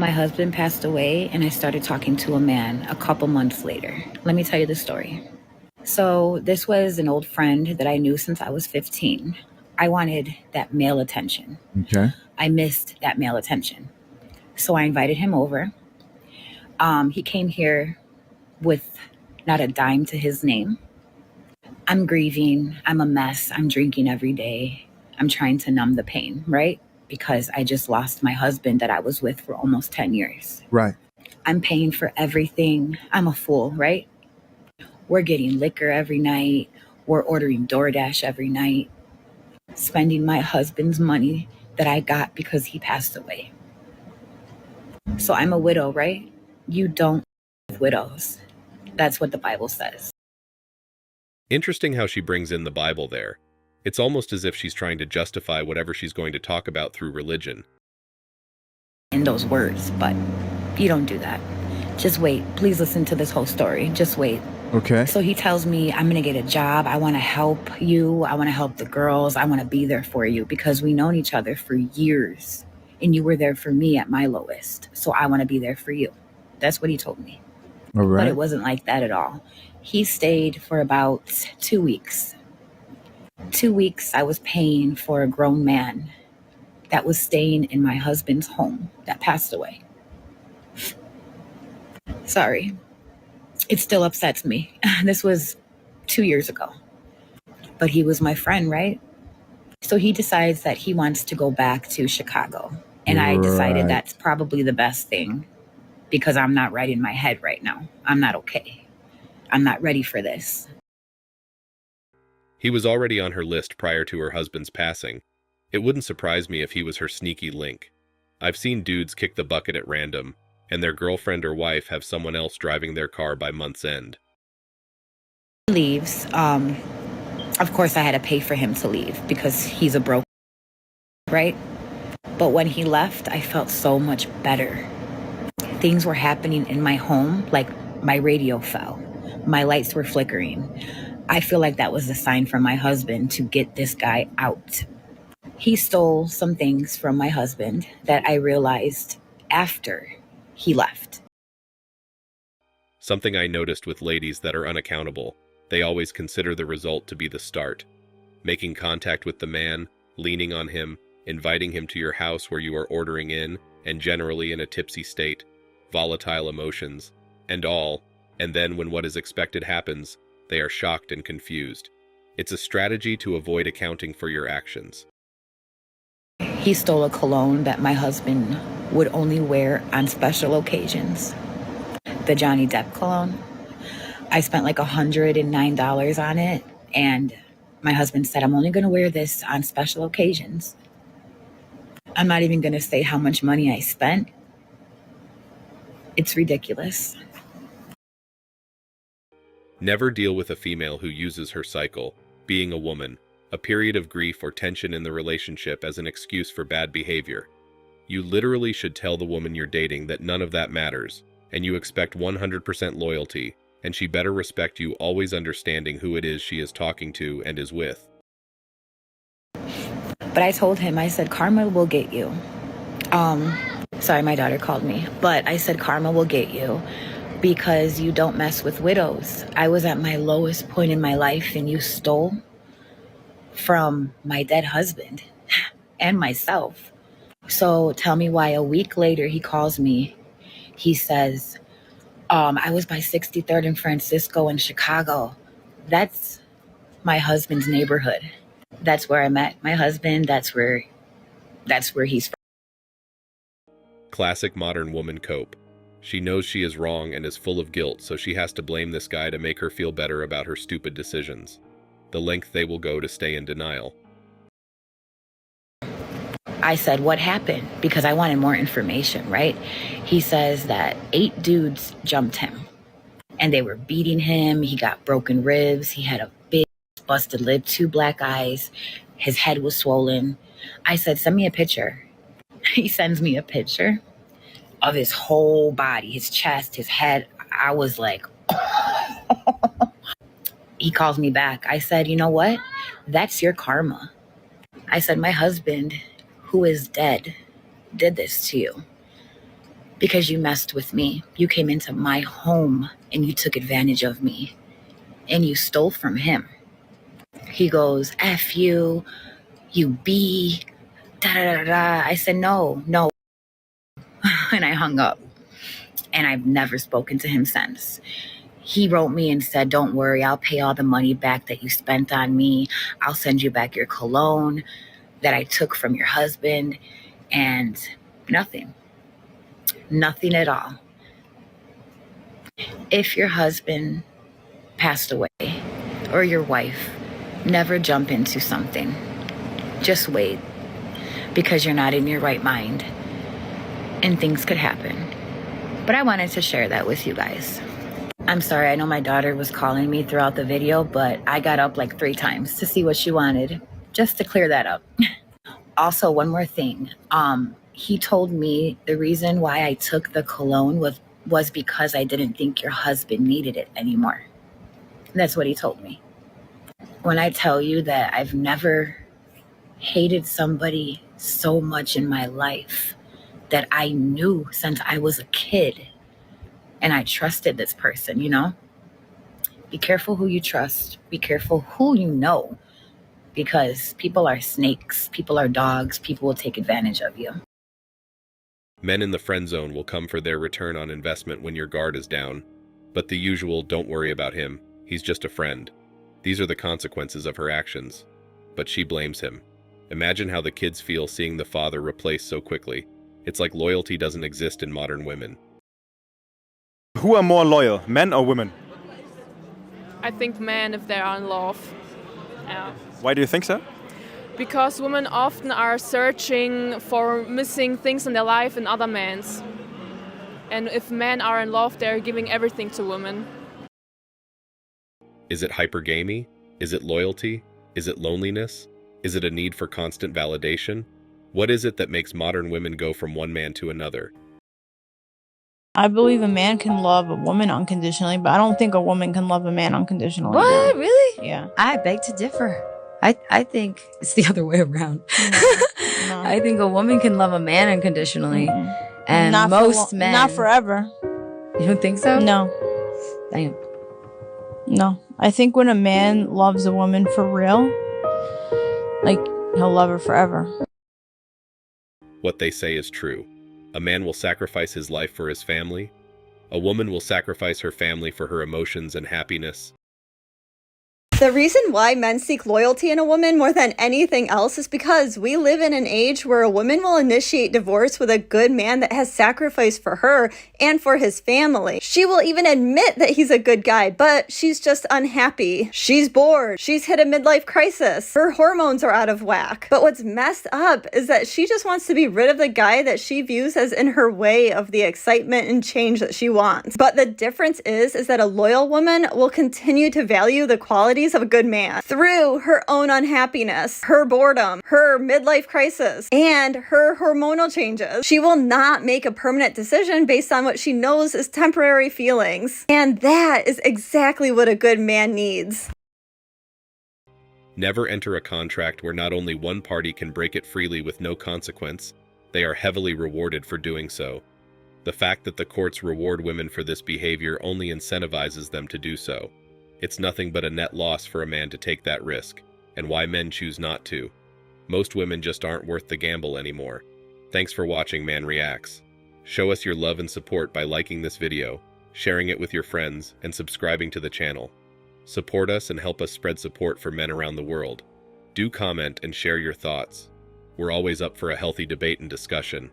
My husband passed away and I started talking to a man a couple months later. Let me tell you the story. So this was an old friend that I knew since I was 15. I wanted that male attention. Okay. I missed that male attention. So I invited him over. He came here with not a dime to his name. I'm grieving. I'm a mess. I'm drinking every day. I'm trying to numb the pain, right? Because I just lost my husband that I was with for almost 10 years. Right. I'm paying for everything. I'm a fool, right? We're getting liquor every night. We're ordering DoorDash every night. Spending my husband's money that I got because he passed away. So I'm a widow, right? You don't have widows. That's what the Bible says. Interesting how she brings in the Bible there. It's almost as if she's trying to justify whatever she's going to talk about through religion. In those words, but you don't do that. Just wait. Please listen to this whole story. Just wait. Okay. So he tells me, I'm going to get a job. I want to help you. I want to help the girls. I want to be there for you because we've known each other for years. And you were there for me at my lowest. So I want to be there for you. That's what he told me. All right. But it wasn't like that at all. He stayed for about 2 weeks. 2 weeks I was paying for a grown man that was staying in my husband's home that passed away. Sorry. It still upsets me. This was 2 years ago. But he was my friend, right? So he decides that he wants to go back to Chicago. And I decided that's probably the best thing because I'm not right in my head right now. I'm not okay. I'm not ready for this. He was already on her list prior to her husband's passing. It wouldn't surprise me if he was her sneaky link. I've seen dudes kick the bucket at random, and their girlfriend or wife have someone else driving their car by month's end. He leaves. Of course, I had to pay for him to leave because he's a broke, right? But when he left, I felt so much better. Things were happening in my home, like my radio fell. My lights were flickering. I feel like that was a sign from my husband to get this guy out. He stole some things from my husband that I realized after he left. Something I noticed with ladies that are unaccountable, they always consider the result to be the start. Making contact with the man, leaning on him, inviting him to your house where you are ordering in, and generally in a tipsy state, volatile emotions, and all, and then when what is expected happens, they are shocked and confused. It's a strategy to avoid accounting for your actions. He stole a cologne that my husband would only wear on special occasions. The Johnny Depp cologne. I spent like $109 on it, and my husband said, I'm only going to wear this on special occasions. I'm not even going to say how much money I spent. It's ridiculous. Never deal with a female who uses her cycle, being a woman, a period of grief or tension in the relationship as an excuse for bad behavior. You literally should tell the woman you're dating that none of that matters, and you expect 100% loyalty, and she better respect you always understanding who it is she is talking to and is with. But I told him, I said, karma will get you. Sorry, my daughter called me. But I said, karma will get you because you don't mess with widows. I was at my lowest point in my life and you stole from my dead husband and myself. So tell me why a week later he calls me. He says, I was by 63rd and Francisco in Chicago. That's my husband's neighborhood. That's where I met my husband. That's where he's from. Classic modern woman cope. She knows she is wrong and is full of guilt, so she has to blame this guy to make her feel better about her stupid decisions. The length they will go to stay in denial. I said, what happened? Because I wanted more information, right? He says that 8 dudes jumped him and they were beating him. He got broken ribs. He had a big busted lip, 2 black eyes. His head was swollen. I said, send me a picture. He sends me a picture of his whole body, his chest, his head. I was like, He calls me back. I said, you know what? That's your karma. I said, my husband, who is dead, did this to you. because you messed with me. You came into my home and you took advantage of me and you stole from him. He goes, F you, you B, da da da da. I said, no. And I hung up. And I've never spoken to him since. He wrote me and said, don't worry, I'll pay all the money back that you spent on me. I'll send you back your cologne that I took from your husband. And nothing at all. If your husband passed away or your wife, never jump into something. Just wait, because you're not in your right mind and things could happen. But I wanted to share that with you guys. I'm sorry, I know my daughter was calling me throughout the video, but I got up like 3 times to see what she wanted, just to clear that up. Also, one more thing. He told me the reason why I took the cologne was because I didn't think your husband needed it anymore. That's what he told me. When I tell you that I've never hated somebody so much in my life that I knew since I was a kid, and I trusted this person, you know? Be careful who you trust. Be careful who you know, because people are snakes, people are dogs, people will take advantage of you. Men in the friend zone will come for their return on investment when your guard is down, but the usual don't worry about him, he's just a friend. These are the consequences of her actions, but she blames him. Imagine how the kids feel seeing the father replaced so quickly. It's like loyalty doesn't exist in modern women. Who are more loyal, men or women? I think men if they are in love. Yeah. Why do you think so? Because women often are searching for missing things in their life in other men's. And if men are in love, they're giving everything to women. Is it hypergamy? Is it loyalty? Is it loneliness? Is it a need for constant validation? What is it that makes modern women go from one man to another? I believe a man can love a woman unconditionally, but I don't think a woman can love a man unconditionally. What? Really? Yeah. I beg to differ. I think it's the other way around. No. I think a woman can love a man unconditionally. Mm-mm. And Not most men... Not forever. You don't think so? No. Damn. No. I think when a man loves a woman for real, like, he'll love her forever. What they say is true. A man will sacrifice his life for his family. A woman will sacrifice her family for her emotions and happiness. The reason why men seek loyalty in a woman more than anything else is because we live in an age where a woman will initiate divorce with a good man that has sacrificed for her and for his family. She will even admit that he's a good guy, but she's just unhappy. She's bored. She's hit a midlife crisis. Her hormones are out of whack. But what's messed up is that she just wants to be rid of the guy that she views as in her way of the excitement and change that she wants. But the difference is that a loyal woman will continue to value the qualities of a good man through her own unhappiness, her boredom, her midlife crisis, and her hormonal changes. She will not make a permanent decision based on what she knows is temporary feelings. And that is exactly what a good man needs. Never enter a contract where not only one party can break it freely with no consequence, they are heavily rewarded for doing so. The fact that the courts reward women for this behavior only incentivizes them to do so. It's nothing but a net loss for a man to take that risk, and why men choose not to. Most women just aren't worth the gamble anymore. Thanks for watching Man Reacts. Show us your love and support by liking this video, sharing it with your friends, and subscribing to the channel. Support us and help us spread support for men around the world. Do comment and share your thoughts. We're always up for a healthy debate and discussion.